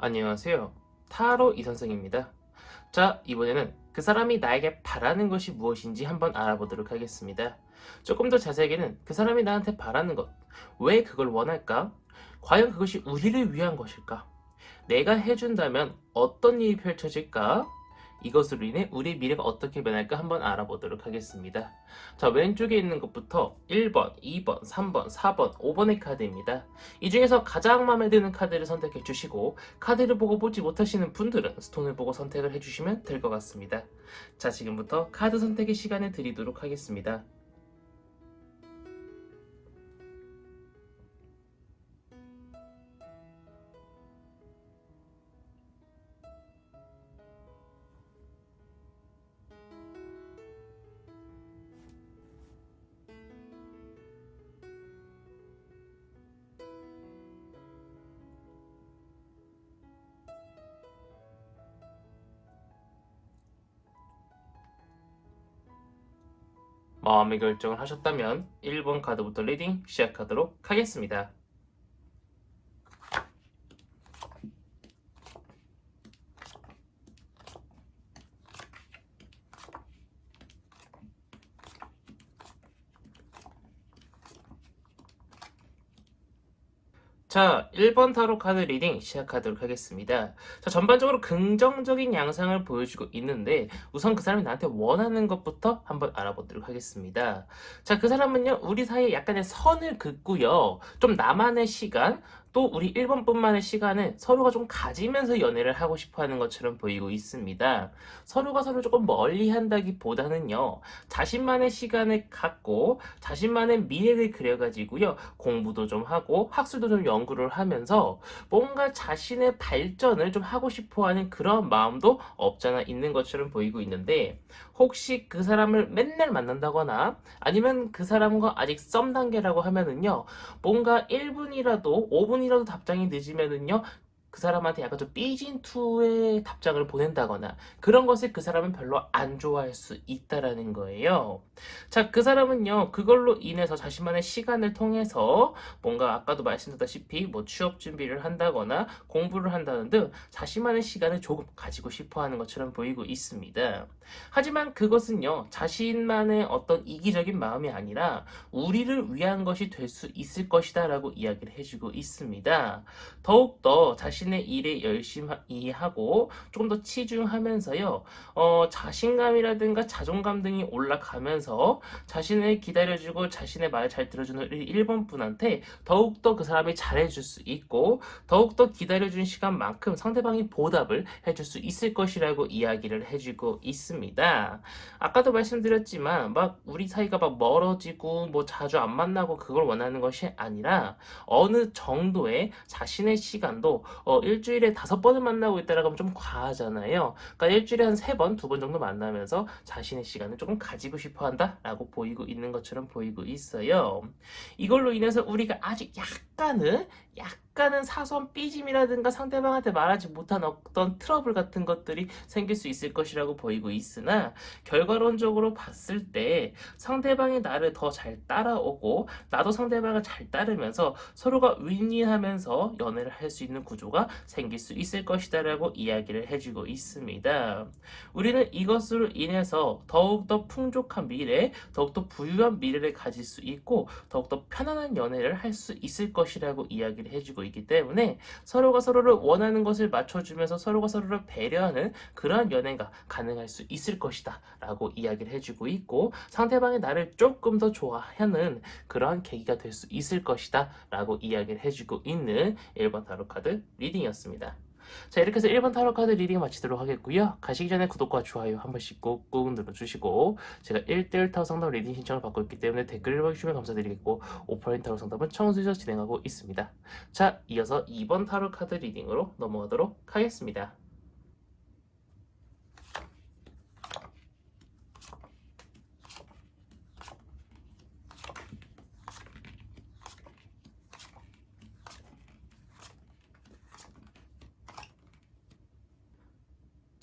안녕하세요. 타로 이선생입니다. 자, 이번에는 그 사람이 나에게 바라는 것이 무엇인지 한번 알아보도록 하겠습니다. 조금 더 자세하게는 그 사람이 나한테 바라는 것, 왜 그걸 원할까? 과연 그것이 우리를 위한 것일까? 내가 해준다면 어떤 일이 펼쳐질까? 이것으로 인해 우리의 미래가 어떻게 변할까 한번 알아보도록 하겠습니다. 자, 왼쪽에 있는 것부터 1번, 2번, 3번, 4번, 5번의 카드입니다. 이 중에서 가장 마음에 드는 카드를 선택해 주시고 카드를 보고 보지 못하시는 분들은 스톤을 보고 선택을 해주시면 될 것 같습니다. 자, 지금부터 카드 선택의 시간을 드리도록 하겠습니다. 마음의 결정을 하셨다면 1번 카드부터 리딩 시작하도록 하겠습니다. 자, 1번 타로 카드 리딩 시작하도록 하겠습니다. 자, 전반적으로 긍정적인 양상을 보여주고 있는데 우선 그 사람이 나한테 원하는 것부터 한번 알아보도록 하겠습니다. 자, 그 사람은요, 우리 사이에 약간의 선을 긋고요. 좀 나만의 시간, 또 우리 1번뿐만의 시간을 서로가 좀 가지면서 연애를 하고 싶어 하는 것처럼 보이고 있습니다. 서로가 서로 조금 멀리 한다기보다는요, 자신만의 시간을 갖고 자신만의 미래를 그려가지고요, 공부도 좀 하고 학술도 좀 연구를 하면서 뭔가 자신의 발전을 좀 하고 싶어 하는 그런 마음도 없잖아 있는 것처럼 보이고 있는데, 혹시 그 사람을 맨날 만난다거나 아니면 그 사람과 아직 썸 단계라고 하면은요, 뭔가 1분이라도 5분이라도 답장이 늦으면은요, 그 사람한테 약간 좀 삐진 투의 답장을 보낸다거나 그런 것을 그 사람은 별로 안 좋아할 수 있다라는 거예요. 자, 그 사람은요, 그걸로 인해서 자신만의 시간을 통해서 뭔가 아까도 말씀드렸다시피 뭐 취업 준비를 한다거나 공부를 한다는 등 자신만의 시간을 조금 가지고 싶어 하는 것처럼 보이고 있습니다. 하지만 그것은요, 자신만의 어떤 이기적인 마음이 아니라 우리를 위한 것이 될 수 있을 것이다 라고 이야기를 해주고 있습니다. 더욱더 자신의 일에 열심히 하고 조금 더 치중하면서요, 자신감이라든가 자존감 등이 올라가면서 자신을 기다려주고 자신의 말을 잘 들어주는 1번 분한테 더욱더 그 사람이 잘해줄 수 있고 더욱더 기다려준 시간만큼 상대방이 보답을 해줄 수 있을 것이라고 이야기를 해주고 있습니다. 아까도 말씀드렸지만 막 우리 사이가 막 멀어지고 뭐 자주 안 만나고 그걸 원하는 것이 아니라 어느 정도의 자신의 시간도 일주일에 5번을 만나고 있다라고 하면 좀 과하잖아요. 그러니까 일주일에 한 3번, 2번 정도 만나면서 자신의 시간을 조금 가지고 싶어 한다라고 보이고 있는 것처럼 보이고 있어요. 이걸로 인해서 우리가 아직 약간은 사소한 삐짐이라든가 상대방한테 말하지 못한 어떤 트러블 같은 것들이 생길 수 있을 것이라고 보이고 있으나 결과론적으로 봤을 때 상대방이 나를 더 잘 따라오고 나도 상대방을 잘 따르면서 서로가 윈윈하면서 연애를 할 수 있는 구조가 생길 수 있을 것이다라고 이야기를 해주고 있습니다. 우리는 이것으로 인해서 더욱더 풍족한 미래, 더욱더 부유한 미래를 가질 수 있고 더욱더 편안한 연애를 할 수 있을 것이라고 이야기를 해주고 있기 때문에 서로가 서로를 원하는 것을 맞춰주면서 서로가 서로를 배려하는 그러한 연애가 가능할 수 있을 것이다 라고 이야기를 해주고 있고 상대방이 나를 조금 더 좋아하는 그러한 계기가 될 수 있을 것이다 라고 이야기를 해주고 있는 1번 타로 카드 리딩이었습니다. 자, 이렇게 해서 1번 타로 카드 리딩 마치도록 하겠고요. 가시기 전에 구독과 좋아요 한 번씩 꾹꾹 눌러주시고 제가 1대1 타로 상담 리딩 신청을 받고 있기 때문에 댓글을 읽어주시면 감사드리겠고 오프라인 타로 상담은 청수에서 진행하고 있습니다. 자, 이어서 2번 타로 카드 리딩으로 넘어가도록 하겠습니다.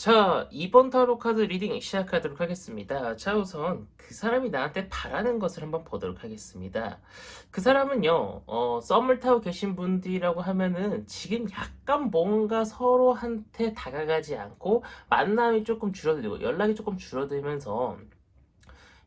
자, 이번 타로 카드 리딩 시작하도록 하겠습니다. 자, 우선 그 사람이 나한테 바라는 것을 한번 보도록 하겠습니다. 그 사람은요, 썸을 타고 계신 분들이라고 하면은 지금 약간 뭔가 서로한테 다가가지 않고 만남이 조금 줄어들고 연락이 조금 줄어들면서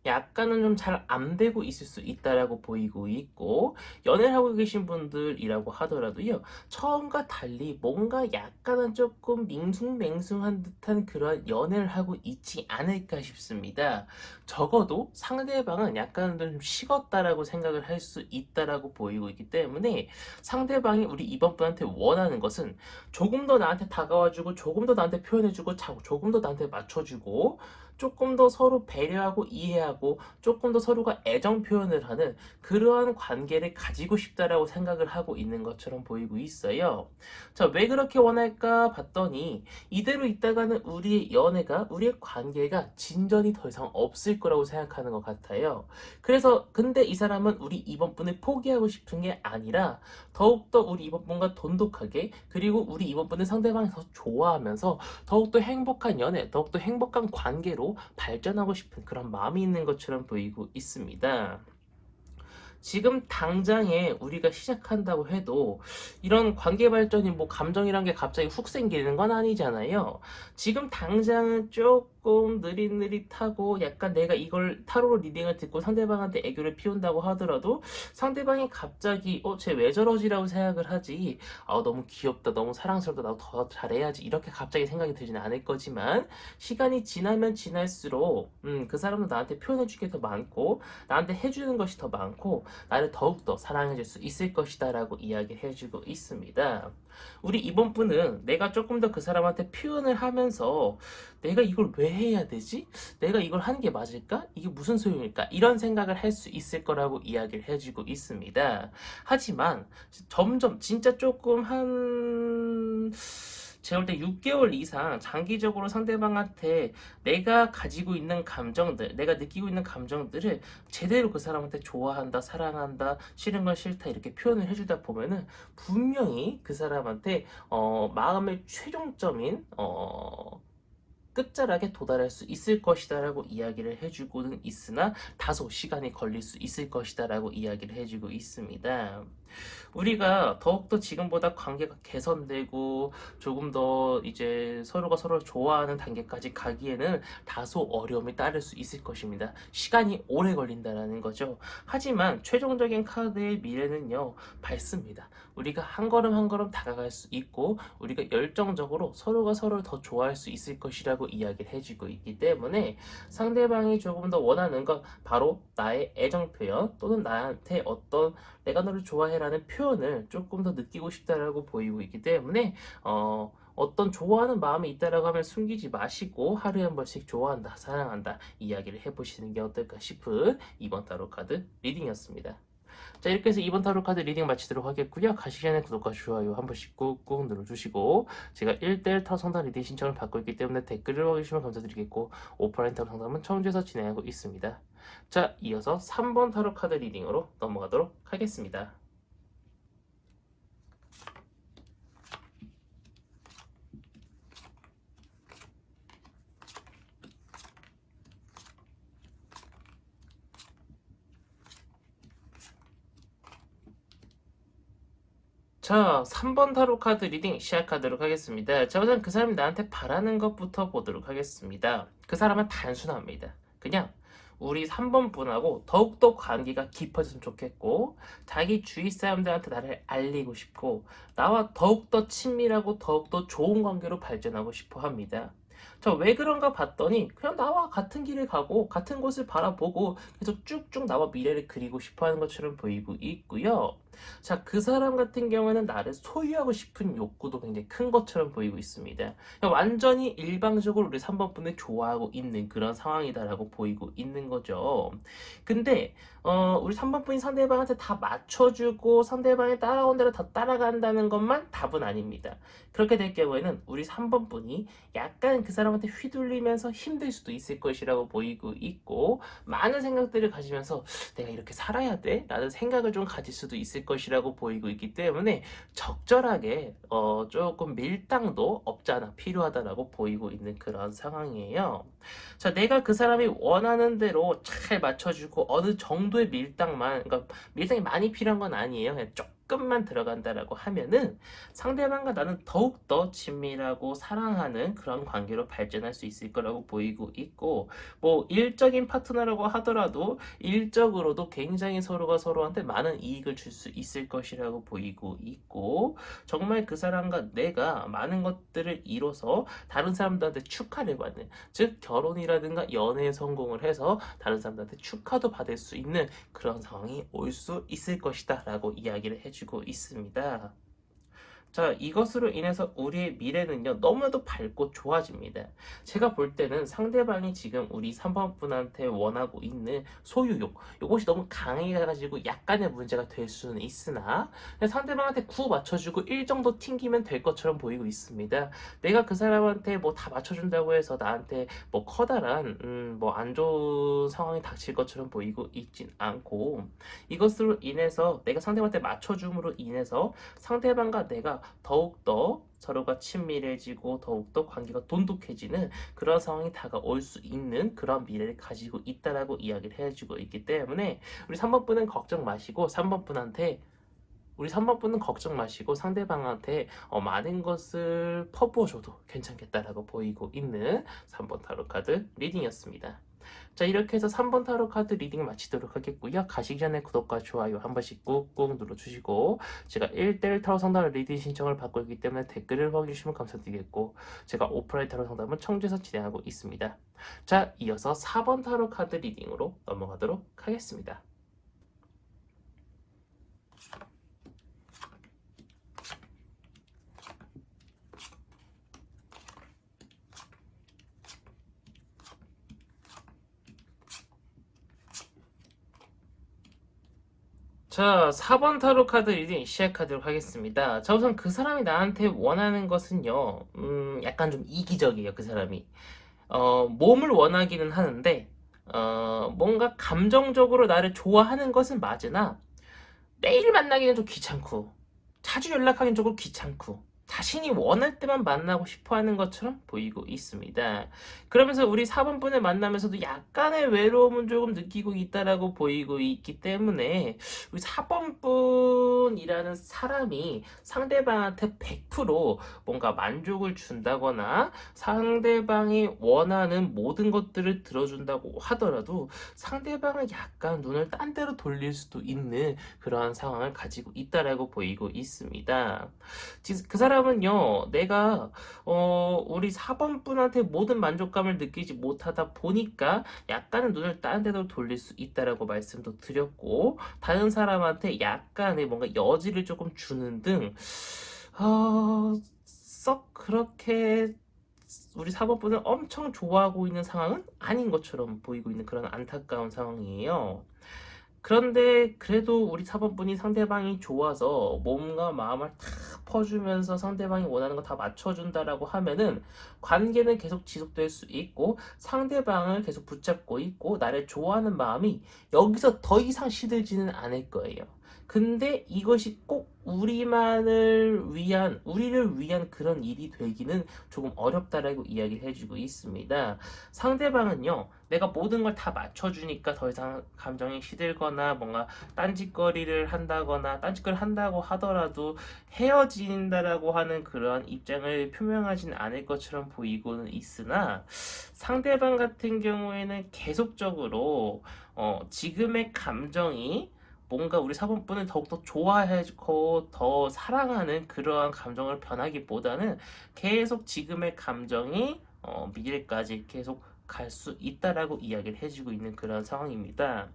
약간은 좀 잘 안 되고 있을 수 있다라고 보이고 있고, 연애를 하고 계신 분들이라고 하더라도요, 처음과 달리 뭔가 약간은 조금 밍숭맹숭한 듯한 그런 연애를 하고 있지 않을까 싶습니다. 적어도 상대방은 약간은 좀 식었다라고 생각을 할 수 있다라고 보이고 있기 때문에, 상대방이 우리 이번 분한테 원하는 것은 조금 더 나한테 다가와주고, 조금 더 나한테 표현해주고, 조금 더 나한테 맞춰주고, 조금 더 서로 배려하고 이해하고 조금 더 서로가 애정 표현을 하는 그러한 관계를 가지고 싶다라고 생각을 하고 있는 것처럼 보이고 있어요. 자, 왜 그렇게 원할까 봤더니 이대로 있다가는 우리의 연애가, 우리의 관계가 진전이 더 이상 없을 거라고 생각하는 것 같아요. 그래서 근데 이 사람은 우리 이번 분을 포기하고 싶은 게 아니라 더욱더 우리 이번 분과 돈독하게, 그리고 우리 이번 분을 상대방이 더 좋아하면서 더욱더 행복한 연애, 더욱더 행복한 관계로 발전하고 싶은 그런 마음이 있는 것처럼 보이고 있습니다. 지금 당장에 우리가 시작한다고 해도 이런 관계 발전이 뭐 감정이란 게 갑자기 훅 생기는 건 아니잖아요. 지금 당장은 조금 느릿느릿하고 약간 내가 이걸 타로 리딩을 듣고 상대방한테 애교를 피운다고 하더라도 상대방이 갑자기 쟤 왜 저러지라고 생각을 하지, 너무 귀엽다, 너무 사랑스럽다, 나도 더 잘해야지 이렇게 갑자기 생각이 들지는 않을 거지만, 시간이 지나면 지날수록 그 사람도 나한테 표현해줄 게 더 많고 나한테 해주는 것이 더 많고 나를 더욱더 사랑해줄 수 있을 것이다 라고 이야기를 해주고 있습니다. 우리 이번 분은 내가 조금 더 그 사람한테 표현을 하면서 내가 이걸 왜 해야 되지? 내가 이걸 하는 게 맞을까? 이게 무슨 소용일까? 이런 생각을 할 수 있을 거라고 이야기를 해주고 있습니다. 하지만 점점 진짜 조금 제가 볼 때 6개월 이상 장기적으로 상대방한테 내가 가지고 있는 감정들, 내가 느끼고 있는 감정들을 제대로 그 사람한테 좋아한다, 사랑한다, 싫은 건 싫다 이렇게 표현을 해주다 보면은 분명히 그 사람한테 마음의 최종점인 끝자락에 도달할 수 있을 것이다라고 이야기를 해주고는 있으나 다소 시간이 걸릴 수 있을 것이다라고 이야기를 해주고 있습니다. 우리가 더욱더 지금보다 관계가 개선되고 조금 더 이제 서로가 서로를 좋아하는 단계까지 가기에는 다소 어려움이 따를 수 있을 것입니다. 시간이 오래 걸린다라는 거죠. 하지만 최종적인 카드의 미래는요, 밝습니다. 우리가 한 걸음 한 걸음 다가갈 수 있고 우리가 열정적으로 서로가 서로를 더 좋아할 수 있을 것이라고 이야기를 해주고 있기 때문에, 상대방이 조금 더 원하는 건 바로 나의 애정 표현 또는 나한테 어떤 내가 너를 좋아해라는 표현을 조금 더 느끼고 싶다라고 보이고 있기 때문에 어떤 좋아하는 마음이 있다라고 하면 숨기지 마시고 하루에 한 번씩 좋아한다, 사랑한다 이야기를 해보시는 게 어떨까 싶은 이번 타로 카드 리딩이었습니다. 자, 이렇게 해서 이번 타로 카드 리딩 마치도록 하겠고요. 가시기 전에 구독과 좋아요 한 번씩 꾹꾹 눌러주시고, 제가 1대1 타로 상담 리딩 신청을 받고 있기 때문에 댓글을 남겨주시면 감사드리겠고, 오프라인 타로 상담은 청주에서 진행하고 있습니다. 자, 이어서 3번 타로 카드 리딩으로 넘어가도록 하겠습니다. 자, 3번 타로 카드 리딩 시작하도록 하겠습니다. 자, 우선 그 사람이 나한테 바라는 것부터 보도록 하겠습니다. 그 사람은 단순합니다. 그냥 우리 3번 분하고 더욱더 관계가 깊어졌으면 좋겠고, 자기 주위 사람들한테 나를 알리고 싶고, 나와 더욱더 친밀하고 더욱더 좋은 관계로 발전하고 싶어 합니다. 자, 왜 그런가 봤더니 그냥 나와 같은 길을 가고 같은 곳을 바라보고 계속 쭉쭉 나와 미래를 그리고 싶어 하는 것처럼 보이고 있고요. 자, 그 사람 같은 경우는 나를 소유하고 싶은 욕구도 굉장히 큰 것처럼 보이고 있습니다. 그냥 완전히 일방적으로 우리 3번 분을 좋아하고 있는 그런 상황이다라고 보이고 있는 거죠. 근데 우리 3번 분이 상대방한테 다 맞춰주고 상대방이 따라온 대로 다 따라간다는 것만 답은 아닙니다. 그렇게 될 경우에는 우리 3번 분이 약간 그 사람 사람한테 휘둘리면서 힘들 수도 있을 것이라고 보이고 있고, 많은 생각들을 가지면서 내가 이렇게 살아야 돼? 라는 생각을 좀 가질 수도 있을 것이라고 보이고 있기 때문에 적절하게 조금 밀당도 없지 않아 필요하다라고 보이고 있는 그런 상황이에요. 자, 내가 그 사람이 원하는 대로 잘 맞춰주고 어느 정도의 밀당만, 그러니까 밀당이 많이 필요한 건 아니에요. 그냥 조금만 들어간다라고 하면은 상대방과 나는 더욱더 친밀하고 사랑하는 그런 관계로 발전할 수 있을 거라고 보이고 있고, 뭐 일적인 파트너라고 하더라도 일적으로도 굉장히 서로가 서로한테 많은 이익을 줄 수 있을 것이라고 보이고 있고, 정말 그 사람과 내가 많은 것들을 이뤄서 다른 사람들한테 축하를 받는, 즉 결혼이라든가 연애에 성공을 해서 다른 사람들한테 축하도 받을 수 있는 그런 상황이 올 수 있을 것이다 라고 이야기를 해주고 있습니다. 자, 이것으로 인해서 우리의 미래는요, 너무나도 밝고 좋아집니다. 제가 볼 때는 상대방이 지금 우리 3번 분한테 원하고 있는 소유욕, 이것이 너무 강해가지고 약간의 문제가 될 수는 있으나, 그냥 상대방한테 9 맞춰주고 1 정도 튕기면 될 것처럼 보이고 있습니다. 내가 그 사람한테 뭐 다 맞춰준다고 해서 나한테 뭐 커다란, 뭐 안 좋은 상황이 닥칠 것처럼 보이고 있진 않고, 이것으로 인해서 내가 상대방한테 맞춰줌으로 인해서 상대방과 내가 더욱더 서로가 친밀해지고 더욱더 관계가 돈독해지는 그런 상황이 다가올 수 있는 그런 미래를 가지고 있다라고 이야기를 해주고 있기 때문에 우리 3번 분은 걱정 마시고 3번 분한테 우리 3번 분은 걱정 마시고 상대방한테 많은 것을 퍼부어줘도 괜찮겠다라고 보이고 있는 3번 타로 카드 리딩이었습니다. 자, 이렇게 해서 3번 타로 카드 리딩 마치도록 하겠고요. 가시기 전에 구독과 좋아요 한 번씩 꾹꾹 눌러주시고, 제가 1대1 타로 상담 리딩 신청을 받고 있기 때문에 댓글을 확인해주시면 감사드리겠고, 제가 오프라인 타로 상담은 청주에서 진행하고 있습니다. 자, 이어서 4번 타로 카드 리딩으로 넘어가도록 하겠습니다. 자, 4번 타로 카드 리딩 시작하도록 하겠습니다. 자, 우선 그 사람이 나한테 원하는 것은요, 약간 좀 이기적이에요, 그 사람이. 몸을 원하기는 하는데, 뭔가 감정적으로 나를 좋아하는 것은 맞으나, 매일 만나기는 좀 귀찮고, 자주 연락하기는 조금 귀찮고, 자신이 원할 때만 만나고 싶어 하는 것처럼 보이고 있습니다. 그러면서 우리 4번 분을 만나면서도 약간의 외로움은 조금 느끼고 있다라고 보이고 있기 때문에 우리 4번 분이라는 사람이 상대방한테 100% 뭔가 만족을 준다거나 상대방이 원하는 모든 것들을 들어준다고 하더라도 상대방은 약간 눈을 딴 데로 돌릴 수도 있는 그러한 상황을 가지고 있다라고 보이고 있습니다. 그 사람은요, 내가 우리 4번 분한테 모든 만족감을 느끼지 못하다 보니까 약간은 눈을 다른 데로 돌릴 수 있다라고 말씀도 드렸고, 다른 사람한테 약간의 뭔가 여지를 조금 주는 등 썩 그렇게 우리 4번 분을 엄청 좋아하고 있는 상황은 아닌 것처럼 보이고 있는 그런 안타까운 상황이에요. 그런데 그래도 우리 4번 분이 상대방이 좋아서 몸과 마음을 다 퍼주면서 상대방이 원하는 거 다 맞춰준다라고 하면은 관계는 계속 지속될 수 있고 상대방을 계속 붙잡고 있고 나를 좋아하는 마음이 여기서 더 이상 시들지는 않을 거예요. 근데 이것이 꼭 우리를 위한 그런 일이 되기는 조금 어렵다라고 이야기를 해주고 있습니다. 상대방은요, 내가 모든 걸 다 맞춰주니까 더 이상 감정이 시들거나 뭔가 딴짓거리를 한다고 하더라도 헤어진다라고 하는 그런 입장을 표명하진 않을 것처럼 보이고는 있으나, 상대방 같은 경우에는 계속적으로 지금의 감정이 뭔가 우리 4번분을 더욱더 좋아해주고 더 사랑하는 그러한 감정을 변하기보다는 계속 지금의 감정이 미래까지 계속 갈 수 있다라고 이야기를 해주고 있는 그런 상황입니다.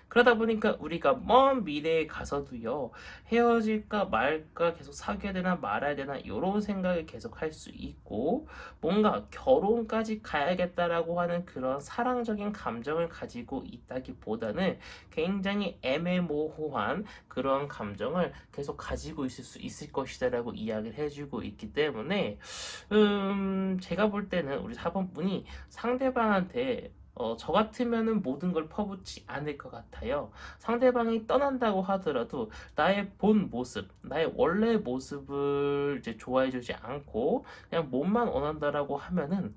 그러다 보니까 우리가 먼 미래에 가서도요, 헤어질까 말까, 계속 사귀어야 되나 말아야 되나 이런 생각을 계속 할 수 있고, 뭔가 결혼까지 가야겠다라고 하는 그런 사랑적인 감정을 가지고 있다기보다는 굉장히 애매모호한 그런 감정을 계속 가지고 있을 수 있을 것이다라고 이야기를 해주고 있기 때문에 제가 볼 때는 우리 4번분이 상대방한테 저 같으면은 모든 걸 퍼붓지 않을 것 같아요. 상대방이 떠난다고 하더라도 나의 본 모습, 나의 원래 모습을 이제 좋아해주지 않고 그냥 몸만 원한다라고 하면은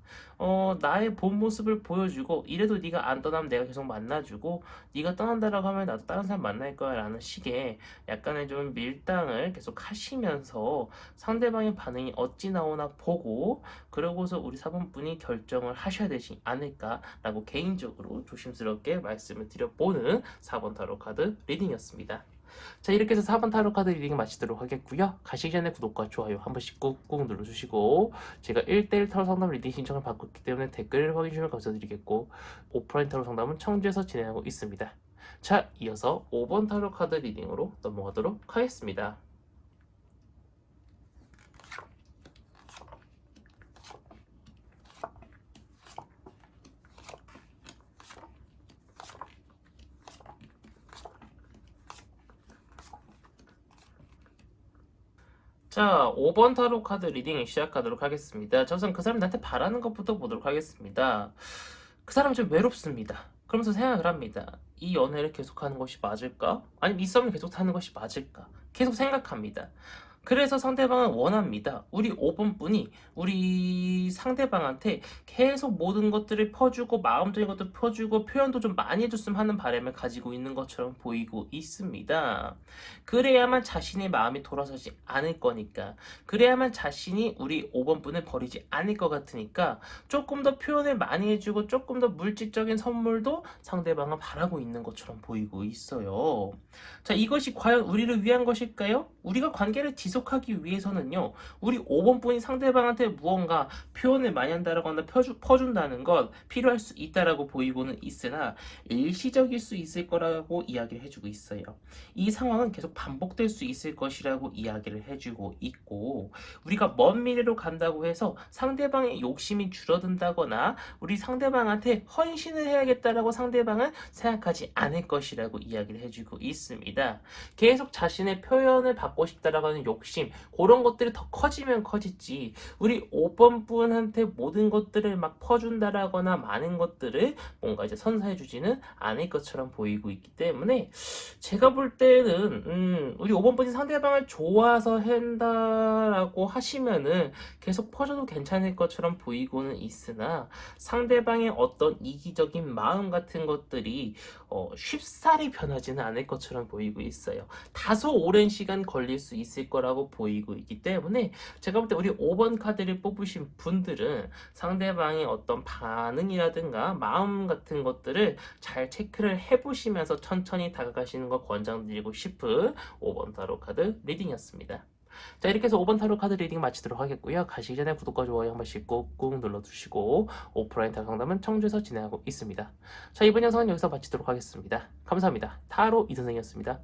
나의 본 모습을 보여주고, 이래도 네가 안 떠나면 내가 계속 만나주고, 네가 떠난다라고 하면 나도 다른 사람 만날 거야라는 식의 약간의 좀 밀당을 계속 하시면서 상대방의 반응이 어찌 나오나 보고, 그러고서 우리 4번분이 결정을 하셔야 되지 않을까라고 개인적으로 조심스럽게 말씀을 드려보는 4번 타로 카드 리딩이었습니다. 자, 이렇게 해서 4번 타로 카드 리딩 마치도록 하겠고요. 가시기 전에 구독과 좋아요 한 번씩 꾹꾹 눌러주시고, 제가 1대1 타로 상담 리딩 신청을 받고 있기 때문에 댓글을 확인해 주시면 감사드리겠고, 오프라인 타로 상담은 청주에서 진행하고 있습니다. 자, 이어서 5번 타로 카드 리딩으로 넘어가도록 하겠습니다. 자, 5번 타로 카드 리딩 시작하도록 하겠습니다. 자, 우선 그 사람이 나한테 바라는 것부터 보도록 하겠습니다. 그 사람 좀 외롭습니다. 그러면서 생각을 합니다. 이 연애를 계속하는 것이 맞을까? 아니면 이 썸을 계속하는 것이 맞을까? 계속 생각합니다. 그래서 상대방은 원합니다. 우리 5번 분이 우리 상대방한테 계속 모든 것들을 퍼주고, 마음적인 것도 퍼주고, 표현도 좀 많이 해줬으면 하는 바람을 가지고 있는 것처럼 보이고 있습니다. 그래야만 자신의 마음이 돌아서지 않을 거니까, 그래야만 자신이 우리 5번 분을 버리지 않을 것 같으니까 조금 더 표현을 많이 해주고, 조금 더 물질적인 선물도 상대방은 바라고 있는 것처럼 보이고 있어요. 자, 이것이 과연 우리를 위한 것일까요? 우리가 관계를 지속하기 위해서는요, 우리 5번 분이 상대방한테 무언가 표현을 많이 한다거나 퍼준다는 건 필요할 수 있다라고 보이고는 있으나 일시적일 수 있을 거라고 이야기를 해주고 있어요. 이 상황은 계속 반복될 수 있을 것이라고 이야기를 해주고 있고, 우리가 먼 미래로 간다고 해서 상대방의 욕심이 줄어든다거나 우리 상대방한테 헌신을 해야겠다라고 상대방은 생각하지 않을 것이라고 이야기를 해주고 있습니다. 계속 자신의 표현을 받고 싶다라고 하는 욕심, 그런 것들이 더 커지면 커지지, 우리 5번 분한테 모든 것들을 막 퍼준다라거나 많은 것들을 뭔가 이제 선사해주지는 않을 것처럼 보이고 있기 때문에, 제가 볼 때는 우리 5번 분이 상대방을 좋아서 한다라고 하시면은 계속 퍼줘도 괜찮을 것처럼 보이고는 있으나, 상대방의 어떤 이기적인 마음 같은 것들이 쉽사리 변하지는 않을 것처럼 보이고 있어요. 다소 오랜 시간 걸릴 수 있을 거라고 보이고 있기 때문에, 제가 볼 때 우리 5번 카드를 뽑으신 분들은 상대방의 어떤 반응이라든가 마음 같은 것들을 잘 체크를 해보시면서 천천히 다가가시는 걸 권장드리고 싶은 5번 타로 카드 리딩이었습니다. 자, 이렇게 해서 5번 타로 카드 리딩 마치도록 하겠고요. 가시기 전에 구독과 좋아요 한 번씩 꾹꾹 눌러주시고, 오프라인 타로 상담은 청주에서 진행하고 있습니다. 자, 이번 영상은 여기서 마치도록 하겠습니다. 감사합니다. 타로 이선생이었습니다.